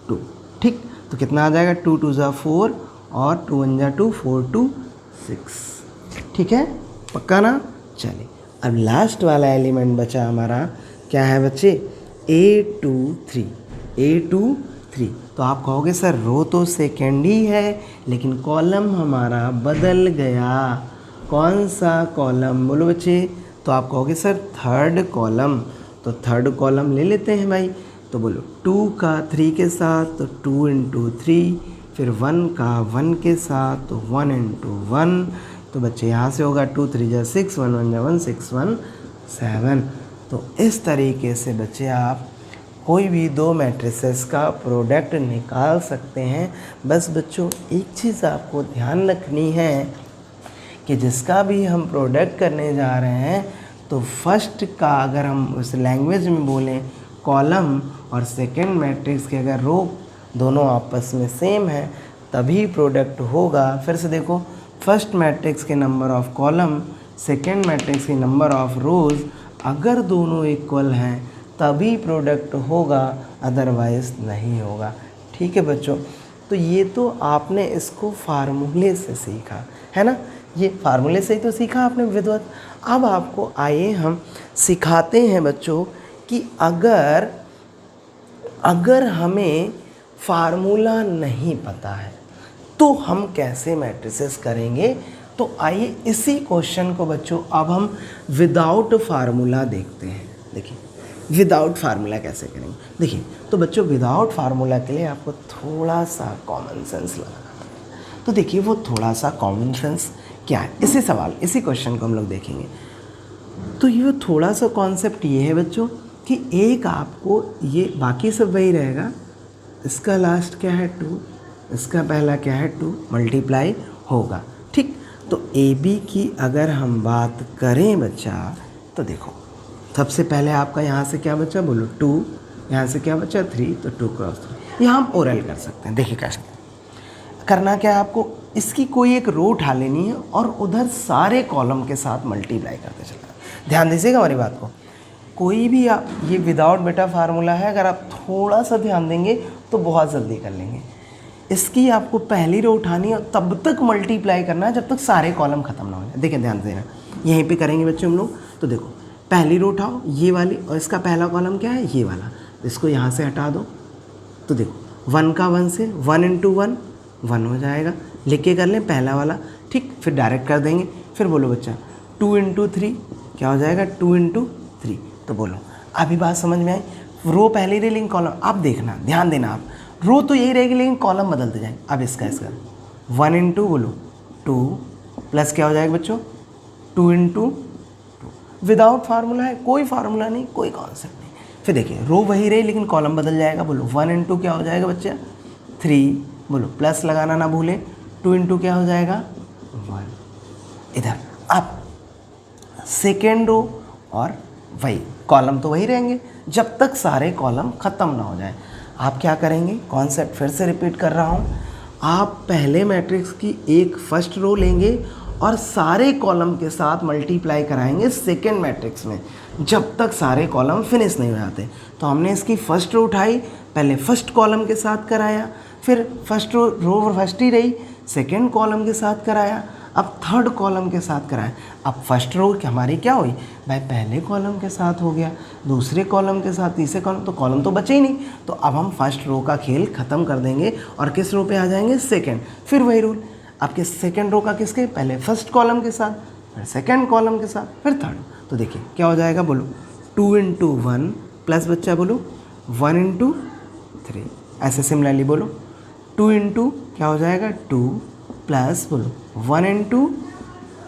2, ठीक। तो कितना आ जाएगा 2 2 ज़ा 4 और 2 1 ज़ा 2, 4 2 6, ठीक है, पक्का ना। चलिए अब लास्ट वाला एलिमेंट बचा हमारा क्या है बच्चे A23, A23। तो आप कहोगे सर रो तो सेकेंड ही है लेकिन कॉलम हमारा बदल गया, कौन सा कॉलम बोलो बच्चे, तो आप कहोगे सर थर्ड कॉलम, तो थर्ड कॉलम ले लेते हैं भाई। तो बोलो 2 का 3 के साथ तो 2 इंटू 3, फिर 1 का 1 के साथ तो 1 इंटू 1, तो बच्चे यहाँ से होगा 2 3 जा 6, 1 1 जा 1, 6 1 7। तो इस तरीके से बच्चे आप कोई भी दो मैट्रिसेस का प्रोडक्ट निकाल सकते हैं। बस बच्चों एक चीज़ आपको ध्यान रखनी है कि जिसका भी हम प्रोडक्ट करने जा रहे हैं तो फर्स्ट का अगर हम उस लैंग्वेज में बोलें कॉलम और सेकंड मैट्रिक्स के अगर रो दोनों आपस में सेम है तभी प्रोडक्ट होगा। फिर से देखो फर्स्ट मैट्रिक्स के number of column, second matrix के नंबर ऑफ़ रोज़ अगर दोनों इक्वल हैं तभी प्रोडक्ट होगा, अदरवाइज़ नहीं होगा। ठीक है बच्चों, तो ये तो आपने इसको फार्मूले से सीखा है ना, ये फार्मूले से ही तो सीखा आपने विद्वत। अब आपको आइए हम सिखाते हैं बच्चों कि अगर हमें फार्मूला नहीं पता है तो हम कैसे मैट्रिसेस करेंगे। तो आइए इसी क्वेश्चन को बच्चों अब हम विदाउट फार्मूला देखते हैं। देखिए विदाउट फार्मूला कैसे करेंगे। देखिए तो बच्चों विदाउट फार्मूला के लिए आपको थोड़ा सा कॉमन सेंस लगाना पड़ेगा। तो देखिए वो थोड़ा सा कॉमन सेंस क्या है, इसी क्वेश्चन को हम लोग देखेंगे। तो ये थोड़ा सा कॉन्सेप्ट ये है बच्चों कि एक आपको ये बाकी सब वही रहेगा, इसका लास्ट क्या है 2, इसका पहला क्या है 2, मल्टीप्लाई होगा। ठीक, तो ए बी की अगर हम बात करें बच्चा तो देखो सबसे पहले आपका यहाँ से क्या बचा बोलो 2, यहाँ से क्या बचा 3, तो 2 क्रॉस 3 यहाँ हम ओरल कर सकते हैं। देखिए कैसे करना क्या है, आपको इसकी कोई एक रो उठा लेनी है और उधर सारे कॉलम के साथ मल्टीप्लाई करते चलना। ध्यान दीजिएगा हमारी बात को, कोई भी आप ये विदाउट बेटा फार्मूला है, अगर आप थोड़ा सा ध्यान देंगे तो बहुत जल्दी कर लेंगे। इसकी आपको पहली रो उठानी है, तब तक मल्टीप्लाई करना है जब तक सारे कॉलम खत्म ना हो जाए। देखिए ध्यान देना, यहीं पे करेंगे बच्चे हम लोग। तो देखो पहली रो उठाओ ये वाली, और इसका पहला कॉलम क्या है ये वाला, इसको यहाँ से हटा दो। तो देखो 1 का 1 से 1 इंटू 1 1 हो जाएगा, लिख के कर लें पहला वाला। ठीक, फिर डायरेक्ट कर देंगे। फिर बोलो बच्चा 2 इंटू 3 क्या हो जाएगा 2 इंटू 3। तो बोलो अभी बात समझ में आई। रो पहले रही लेकिन कॉलम, आप देखना ध्यान देना, आप रो तो यही रहेगी लेकिन कॉलम बदलते जाएंगे। अब इसका 1 इंटू बोलो 2 प्लस क्या हो जाएगा बच्चों 2 इंटू 2, विदाउट फार्मूला है, कोई फार्मूला नहीं, कोई कॉन्सेप्ट नहीं। फिर देखिए रो वही रही लेकिन कॉलम बदल जाएगा। बोलो 1 इंटू क्या हो जाएगा बच्चा 3, बोलो प्लस लगाना ना भूलें। 2 इंटू क्या हो जाएगा 1। इधर अब सेकेंड रो और वही कॉलम तो वही रहेंगे जब तक सारे कॉलम ख़त्म ना हो जाए। आप क्या करेंगे, कॉन्सेप्ट फिर से रिपीट कर रहा हूँ। आप पहले मैट्रिक्स की एक फर्स्ट रो लेंगे और सारे कॉलम के साथ मल्टीप्लाई कराएंगे सेकेंड मैट्रिक्स में जब तक सारे कॉलम फिनिश नहीं हो जाते। तो हमने इसकी फर्स्ट रो उठाई, पहले फर्स्ट कॉलम के साथ कराया, फिर फर्स्ट रो फर्स्ट ही रही, सेकेंड कॉलम के साथ कराया, अब थर्ड कॉलम के साथ कराएं। अब फर्स्ट रो हमारी क्या हुई भाई, पहले कॉलम के साथ हो गया, दूसरे कॉलम के साथ, तीसरे कॉलम, तो कॉलम तो बचे ही नहीं। तो अब हम फर्स्ट रो का खेल ख़त्म कर देंगे और किस रो पे आ जाएंगे, सेकंड। फिर वही रूल, आपके सेकंड रो का किसके, पहले फर्स्ट कॉलम के साथ, फिर सेकंड कॉलम के साथ, फिर थर्ड। तो देखिए क्या हो जाएगा, बोलो 2 इंटू 1 प्लस बच्चा बोलो 1 इंटू 3। ऐसे सिमिलरली बोलो 2 इंटू क्या हो जाएगा 2 प्लस बोलो 1 इंटू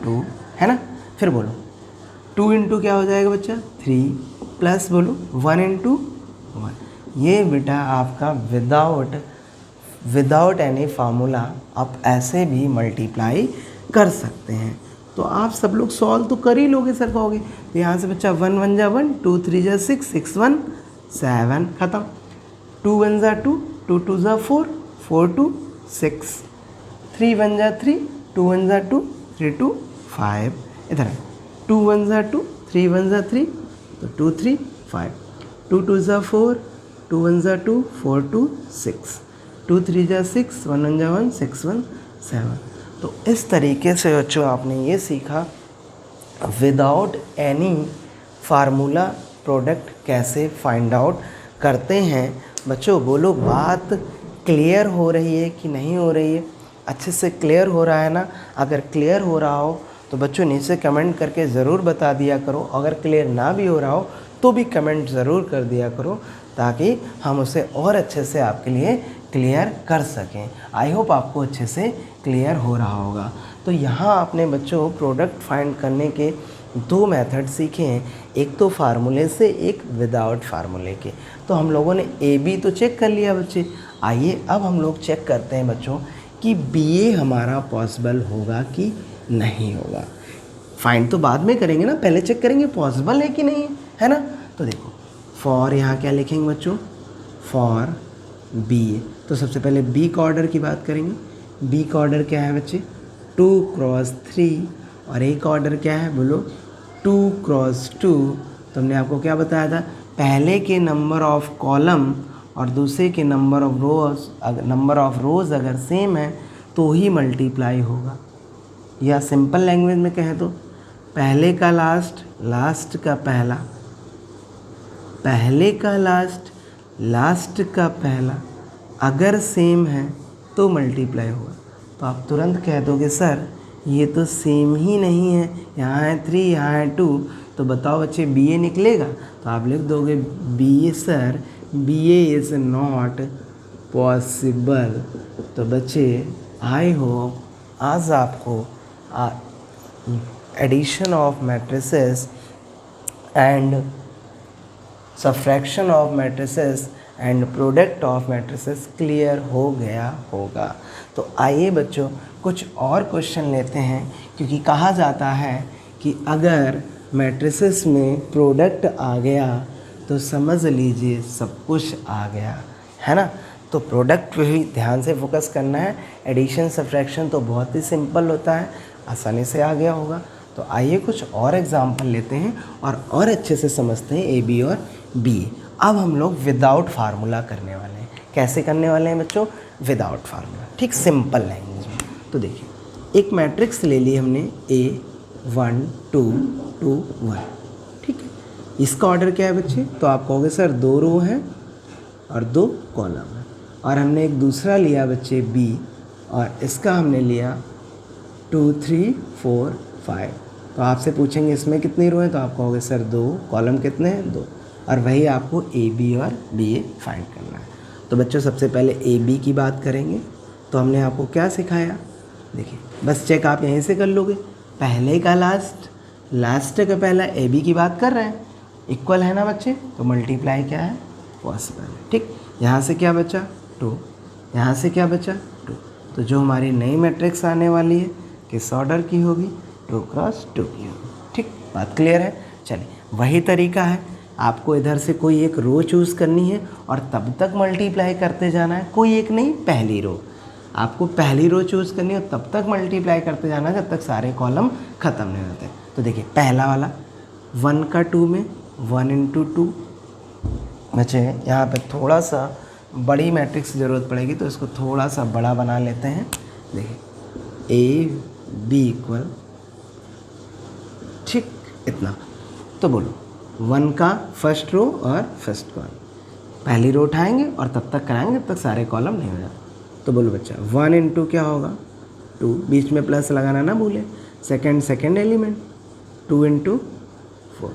2, है ना। फिर बोलो 2 इंटू क्या हो जाएगा बच्चा 3 प्लस बोलो 1 इंटू 1। ये बेटा आपका विदाउट एनी फार्मूला आप ऐसे भी मल्टीप्लाई कर सकते हैं। तो आप सब लोग सॉल्व तो कर ही लोगे सर, कहोगे। तो यहाँ से बच्चा 1 1 जा 1, 2 3 जा 6, 6 1 7, ख़त्म। 2 1 जा 2, 2 2 जा 4, 4 2 6, 3 1 जा 3, 2 1 जा 2, 3 2 5। इधर 2 1 जा 2, 3 1 जा 3, तो 2 3 5, 2 2 जा 4, 2 1 जा 2, 4 2 6, 2 3 जा 6, 1 1 जा 1, 6 1 7। तो इस तरीके से बच्चों आपने ये सीखा विदाउट एनी फार्मूला प्रोडक्ट कैसे फाइंड आउट करते हैं। बच्चों बोलो बात क्लियर हो रही है कि नहीं हो रही है, अच्छे से क्लियर हो रहा है ना। अगर क्लियर हो रहा हो तो बच्चों नीचे कमेंट करके ज़रूर बता दिया करो, अगर क्लियर ना भी हो रहा हो तो भी कमेंट ज़रूर कर दिया करो ताकि हम उसे और अच्छे से आपके लिए क्लियर कर सकें। आई होप आपको अच्छे से क्लियर हो रहा होगा। तो यहाँ आपने बच्चों प्रोडक्ट फाइंड करने के 2 मेथड सीखे हैं, एक तो फार्मूले से, एक विदाउट फार्मूले के। तो हम लोगों ने ए बी तो चेक कर लिया बच्चे। आइए अब हम लोग चेक करते हैं बच्चों कि BA हमारा पॉसिबल होगा कि नहीं होगा। फाइंड तो बाद में करेंगे ना, पहले चेक करेंगे पॉसिबल है कि नहीं, है ना। तो देखो फॉर यहाँ क्या लिखेंगे बच्चों, फॉर BA। तो सबसे पहले B का ऑर्डर की बात करेंगे। B का ऑर्डर क्या है बच्चे 2 क्रॉस 3 और A का ऑर्डर क्या है बोलो 2 क्रॉस 2। तो हमने आपको क्या बताया था, पहले के नंबर ऑफ कॉलम और दूसरे के नंबर ऑफ रोज़ अगर सेम है तो ही मल्टीप्लाई होगा। या सिंपल लैंग्वेज में कहें तो पहले का लास्ट, लास्ट का पहला, पहले का लास्ट, लास्ट का पहला अगर सेम है तो मल्टीप्लाई होगा। तो आप तुरंत कह दोगे सर ये तो सेम ही नहीं है, यहाँ है 3 यहाँ है 2, तो बताओ बच्चे BA निकलेगा। तो आप लिख दोगे BA sir BA is not possible. तो बच्चे आई होप आज आपको addition of matrices and subtraction of matrices and product of matrices clear हो गया होगा। तो आइए बच्चों कुछ और क्वेश्चन लेते हैं, क्योंकि कहा जाता है कि अगर मैट्रिसेस में प्रोडक्ट आ गया तो समझ लीजिए सब कुछ आ गया, है ना। तो प्रोडक्ट पे ही ध्यान से फोकस करना है। एडिशन सब्ट्रैक्शन तो बहुत ही सिंपल होता है, आसानी से आ गया होगा। तो आइए कुछ और एग्जाम्पल लेते हैं और अच्छे से समझते हैं ए बी और BA। अब हम लोग विदाउट फार्मूला करने वाले हैं। कैसे करने वाले हैं बच्चों, विदाउट फार्मूला, ठीक सिंपल लैंग्वेज में। तो देखिए एक मैट्रिक्स ले ली हमने A 1 2 2 1, ठीक है। इसका ऑर्डर क्या है बच्चे, तो आप कहोगे सर 2 रो हैं और 2 कॉलम है। और हमने एक दूसरा लिया बच्चे B और इसका हमने लिया 2 3 4 5। तो आपसे पूछेंगे इसमें कितनी रो हैं, तो आप कहोगे सर 2, कॉलम कितने हैं 2, और वही आपको AB और BA फाइंड करना है। तो बच्चों सबसे पहले AB की बात करेंगे। तो हमने आपको क्या सिखाया, देखिए बस चेक आप यहीं से कर लोगे, पहले का लास्ट, लास्ट का पहला ए बी की बात कर रहे हैं, इक्वल है ना बच्चे, तो मल्टीप्लाई क्या है, पॉसिबल है। ठीक, यहाँ से क्या बचा 2, यहाँ से क्या बचा 2, तो जो हमारी नई मैट्रिक्स आने वाली है किस ऑर्डर की होगी, 2 क्रॉस 2 की होगी। ठीक, बात क्लियर है। चलिए वही तरीका है, आपको इधर से कोई एक रो चूज़ करनी है और तब तक मल्टीप्लाई करते जाना है, कोई एक नहीं, पहली रो, आपको पहली रो चूज़ करनी है और तब तक मल्टीप्लाई करते जाना है जब तक सारे कॉलम ख़त्म नहीं होते। तो देखिए पहला वाला 1 का 2 में 1 इंटू 2 बचे, यहाँ पे थोड़ा सा बड़ी मैट्रिक्स की ज़रूरत पड़ेगी तो इसको थोड़ा सा बड़ा बना लेते हैं। देखिए ए बी इक्वल, ठीक, इतना। तो बोलो 1 का फर्स्ट रो और फर्स्ट कॉलम, पहली रो उठाएंगे और तब तक कराएंगे जब तक सारे कॉलम नहीं हो जाते। तो बोलो बच्चा 1 इंटू क्या होगा 2, बीच में प्लस लगाना ना भूले, सेकेंड एलिमेंट 2 इंटू 4,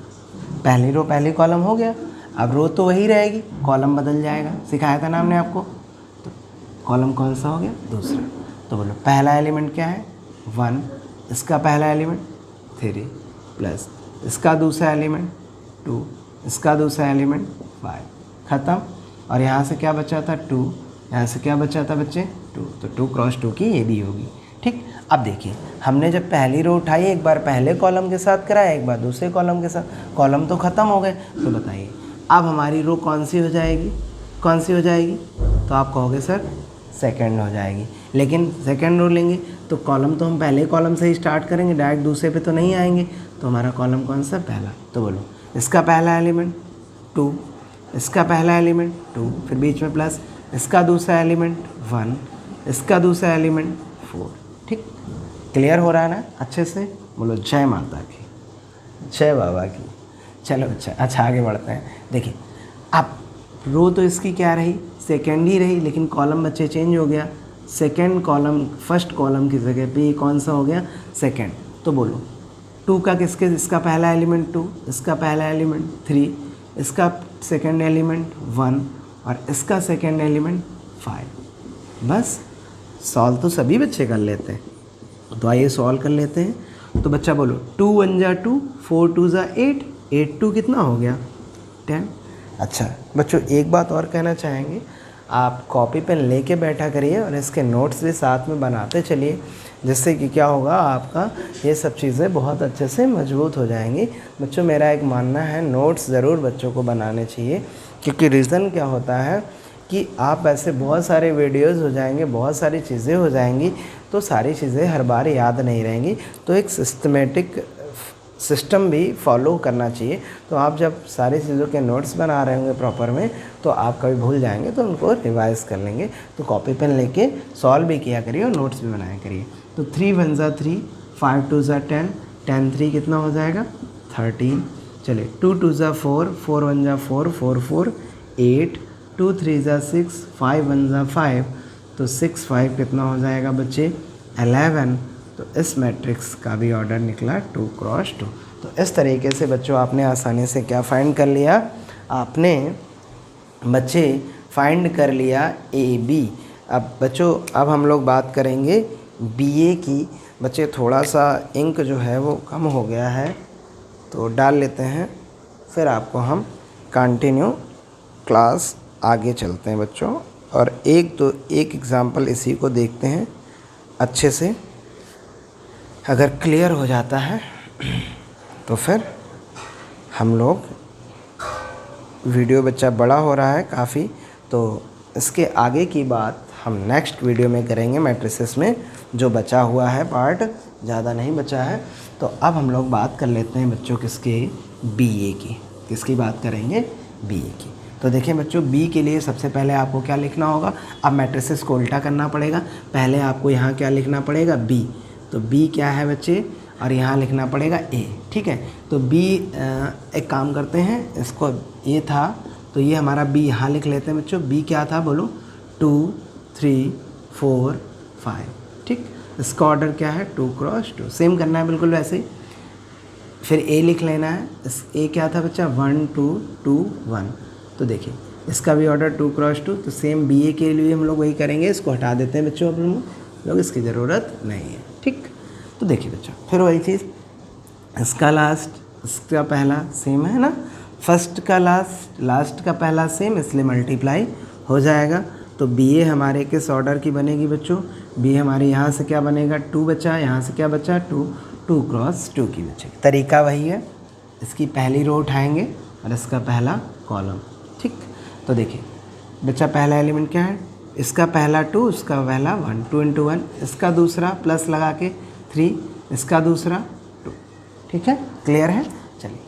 पहली रो पहली कॉलम हो गया। अब रो तो वही रहेगी, कॉलम बदल जाएगा, सिखाया था ना हमने आपको। तो कॉलम कौन सा हो गया, दूसरा। तो बोलो पहला एलिमेंट क्या है 1, इसका पहला एलिमेंट 3 प्लस इसका दूसरा एलिमेंट 2, इसका दूसरा एलिमेंट 5, ख़त्म। और यहाँ से क्या बचा था 2, यहाँ से क्या बचा था बच्चे 2, तो 2 क्रॉस 2 की ये भी होगी। ठीक, अब देखिए हमने जब पहली रो उठाई, एक बार पहले कॉलम के साथ कराया, एक बार दूसरे कॉलम के साथ, कॉलम तो ख़त्म हो गए। तो बताइए अब हमारी रो कौन सी हो जाएगी, कौन सी हो जाएगी, तो आप कहोगे सर सेकंड हो जाएगी। लेकिन सेकंड रो लेंगे तो कॉलम तो हम पहले कॉलम से ही स्टार्ट करेंगे, डायरेक्ट दूसरे पे तो नहीं आएंगे। तो हमारा कॉलम कौन सा, पहला। तो बोलो इसका पहला एलिमेंट 2, इसका पहला एलिमेंट 2, फिर बीच में प्लस, इसका दूसरा एलिमेंट 1, इसका दूसरा एलिमेंट 4। ठीक, क्लियर हो रहा है ना अच्छे से। बोलो जय माता की, जय बाबा की। चलो अच्छा आगे बढ़ते हैं। देखिए अब रो तो इसकी क्या रही, सेकेंड ही रही, लेकिन कॉलम बच्चे चेंज हो गया। सेकेंड कॉलम फर्स्ट कॉलम की जगह पे कौन सा हो गया, सेकेंड। तो बोलो 2 का किसके, इसका पहला एलिमेंट 2, इसका पहला एलिमेंट 3, इसका सेकेंड एलिमेंट 1 और इसका सेकेंड एलिमेंट 5। बस सॉल्व तो सभी बच्चे कर लेते हैं, तो आइए सॉल्व कर लेते हैं। तो बच्चा बोलो 2 1 जा 2, 4 2 जा 8, 8 2 कितना हो गया 10। अच्छा बच्चों एक बात और कहना चाहेंगे, आप कॉपी पेन लेके बैठा करिए और इसके नोट्स भी साथ में बनाते चलिए, जिससे कि क्या होगा आपका ये सब चीज़ें बहुत अच्छे से मजबूत हो जाएंगी। बच्चों मेरा एक मानना है नोट्स ज़रूर बच्चों को बनाने चाहिए, क्योंकि रीज़न क्या होता है कि आप ऐसे बहुत सारे वीडियोस हो जाएंगे, बहुत सारी चीज़ें हो जाएंगी, तो सारी चीज़ें हर बार याद नहीं रहेंगी। तो एक सिस्टमेटिक सिस्टम भी फॉलो करना चाहिए। तो आप जब सारी चीज़ों के नोट्स बना रहे होंगे प्रॉपर में, तो आप कभी भूल जाएंगे तो उनको रिवाइज कर लेंगे। तो कॉपी पेन लेके सॉल्व भी किया करिए और नोट्स भी बनाया करिए। तो 3 1 जा 3, 5 2 जा 10, 10 3 कितना हो जाएगा 13। चलिए 2 2 जा 4, 4 1 जा 4, 4 4 8, 2 3 जा 6, 5 1 जा 5, तो 6 5 कितना हो जाएगा बच्चे 11। तो इस मैट्रिक्स का भी ऑर्डर निकला 2 क्रॉस 2। तो इस तरीके से बच्चों आपने आसानी से क्या फाइंड कर लिया, आपने बच्चे फाइंड कर लिया ए बी। अब बच्चों अब हम लोग बात करेंगे बी ए की। बच्चे थोड़ा सा इंक जो है वो कम हो गया है तो डाल लेते हैं, फिर आपको हम कंटिन्यू क्लास आगे चलते हैं बच्चों। और एक एग्ज़ाम्पल इसी को देखते हैं अच्छे से, अगर क्लियर हो जाता है तो फिर हम लोग, वीडियो बच्चा बड़ा हो रहा है काफ़ी, तो इसके आगे की बात हम नेक्स्ट वीडियो में करेंगे। मैट्रिसेस में जो बचा हुआ है पार्ट ज़्यादा नहीं बचा है। तो अब हम लोग बात कर लेते हैं बच्चों किसके, बीए की। किसकी बात करेंगे, बीए की। तो देखिए बच्चों बी के लिए सबसे पहले आपको क्या लिखना होगा, अब मैट्रिसेस को उल्टा करना पड़ेगा। पहले आपको यहाँ क्या लिखना पड़ेगा, बी। तो बी क्या है बच्चे, और यहाँ लिखना पड़ेगा ए। ठीक है, तो बी एक काम करते हैं, इसको ये था तो ये हमारा बी यहाँ लिख लेते हैं बच्चों। बी क्या था बोलो, 2 3 4 5। ठीक, इसका ऑर्डर क्या है 2 क्रॉस 2, सेम करना है बिल्कुल वैसे ही। फिर ए लिख लेना है, इस ए क्या था बच्चा 1 2 2 1। तो देखिए इसका भी ऑर्डर 2 क्रॉस 2, तो सेम बी ए के लिए हम लोग वही करेंगे। इसको हटा देते हैं बच्चों, अपन लोग इसकी ज़रूरत नहीं है। ठीक, तो देखिए बच्चों फिर वही चीज़, इसका लास्ट, इसका पहला सेम है ना, फर्स्ट का लास्ट, लास्ट का पहला सेम, इसलिए मल्टीप्लाई हो जाएगा। तो बी ए हमारे किस ऑर्डर की बनेगी बच्चों? बी हमारे यहाँ से क्या बनेगा? 2 बचा, यहाँ से क्या बचा? 2, 2 क्रॉस 2 की बचेगी। तरीका वही है, इसकी पहली रो उठाएंगे और इसका पहला कॉलम। ठीक, तो देखिए बच्चा पहला एलिमेंट क्या है? इसका पहला 2, इसका पहला 1, 2 × 1, इसका दूसरा प्लस लगा के 3, इसका दूसरा 2। ठीक है, क्लियर है? चलिए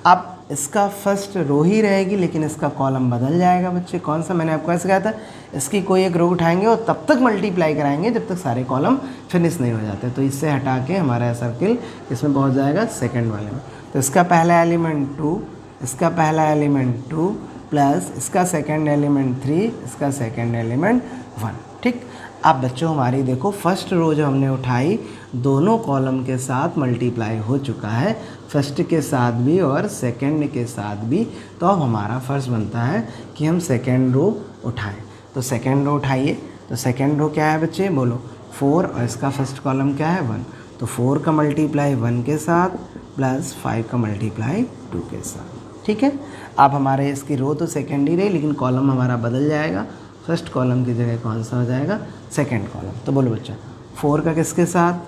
अब इसका फर्स्ट रो ही रहेगी, लेकिन इसका कॉलम बदल जाएगा बच्चे। कौन सा? मैंने आपको ऐसे कहा था, इसकी कोई एक रो उठाएंगे और तब तक मल्टीप्लाई कराएंगे जब तक सारे कॉलम फिनिश नहीं हो जाते। तो इससे हटा के हमारा सर्किल इसमें पहुंच जाएगा सेकंड वाले में। तो इसका पहला एलिमेंट 2, इसका पहला एलिमेंट 2 प्लस इसका सेकंड एलिमेंट 3, इसका सेकंड एलिमेंट 1। ठीक, अब बच्चों हमारी देखो फर्स्ट रो जो हमने उठाई दोनों कॉलम के साथ मल्टीप्लाई हो चुका है, फर्स्ट के साथ भी और सेकंड के साथ भी। तो अब हमारा फर्ज बनता है कि हम सेकंड रो उठाएं। तो सेकंड रो उठाइए। तो सेकंड रो क्या है बच्चे? बोलो 4, और इसका फर्स्ट कॉलम क्या है? 1। तो 4 का मल्टीप्लाई 1 के साथ प्लस 5 का मल्टीप्लाई 2 के साथ। ठीक है, अब हमारे इसकी रो तो सेकेंड ही रही, लेकिन कॉलम हमारा बदल जाएगा। फर्स्ट कॉलम की जगह कौन सा हो जाएगा? Second column. तो बोलो बच्चा 4 का किसके साथ?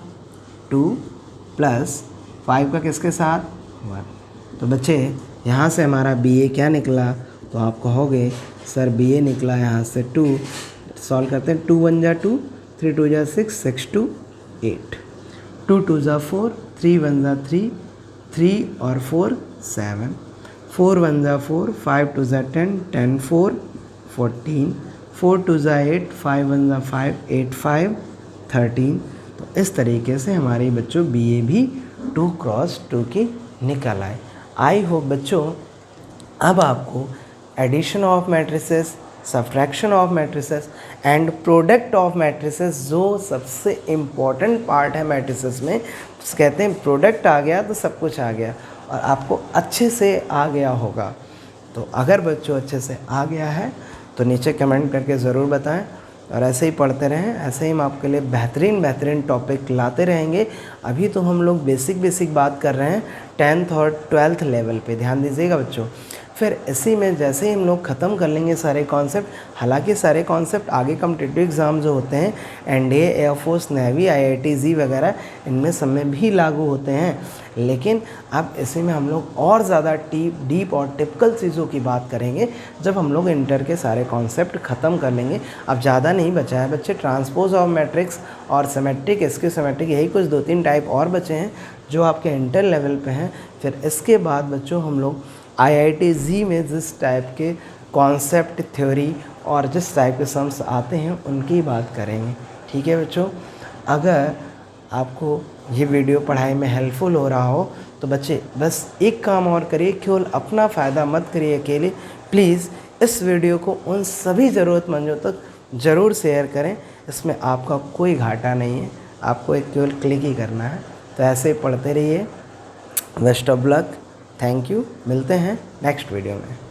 2 प्लस 5 का किसके साथ? 1। तो बच्चे यहाँ से हमारा बी ए क्या निकला? तो आप कहोगे सर बी ए निकला यहाँ से 2। सॉल्व करते हैं। 2 1 जा 2, 3 2 जा 6, 6 2 8, 2 2 जा 4, 3 1 जा 3, 3 और 4 7, 4 1 जा 4, 5 2 जा 10, 10 4 14, 4 2 जा 8, 5 1 जा 5, 8 5 13। तो इस तरीके से हमारे बच्चों बी ए भी 2 क्रॉस 2 की निकल आए। आई होप बच्चों अब आपको addition of matrices, subtraction of matrices and product of matrices, जो सबसे इम्पॉर्टेंट पार्ट है मैट्रिसेस में, कहते हैं प्रोडक्ट आ गया तो सब कुछ आ गया, और आपको अच्छे से आ गया होगा। तो अगर बच्चों अच्छे से आ गया है तो नीचे कमेंट करके ज़रूर बताएं, और ऐसे ही पढ़ते रहें। ऐसे ही हम आपके लिए बेहतरीन टॉपिक लाते रहेंगे। अभी तो हम लोग बेसिक बात कर रहे हैं 10th और 12th लेवल पे, ध्यान दीजिएगा बच्चों। फिर इसी में जैसे ही हम लोग ख़त्म कर लेंगे सारे कॉन्सेप्ट, हालांकि सारे कॉन्सेप्ट आगे कॉम्पिटिटिव एग्ज़ाम जो होते हैं एनडीए, एयरफोर्स, नेवी, आईआईटी वगैरह, इनमें सब में भी लागू होते हैं, लेकिन अब इसी में हम लोग और ज़्यादा डीप और टिपिकल चीज़ों की बात करेंगे जब हम लोग इंटर के सारे कॉन्सेप्ट ख़त्म कर लेंगे। अब ज़्यादा नहीं बचा है बच्चे, ट्रांसपोज ऑफ मैट्रिक्स और सिमेट्रिक, इसके सिमेट्रिक, यही कुछ 2-3 टाइप और बचे हैं जो आपके इंटर लेवल पे हैं। फिर इसके बाद बच्चों हम लोग IIT में जिस टाइप के कॉन्सेप्ट, थ्योरी और जिस टाइप के सम्स आते हैं उनकी बात करेंगे। ठीक है बच्चों, अगर आपको ये वीडियो पढ़ाई में हेल्पफुल हो रहा हो तो बच्चे बस एक काम और करिए, केवल अपना फ़ायदा मत करिए अकेले। प्लीज़ इस वीडियो को उन सभी ज़रूरतमंदों तक ज़रूर शेयर करें। इसमें आपका कोई घाटा नहीं है, आपको एक केवल क्लिक ही करना है। तो ऐसे ही पढ़ते रहिए। Best of luck, thank you. मिलते हैं नेक्स्ट वीडियो में।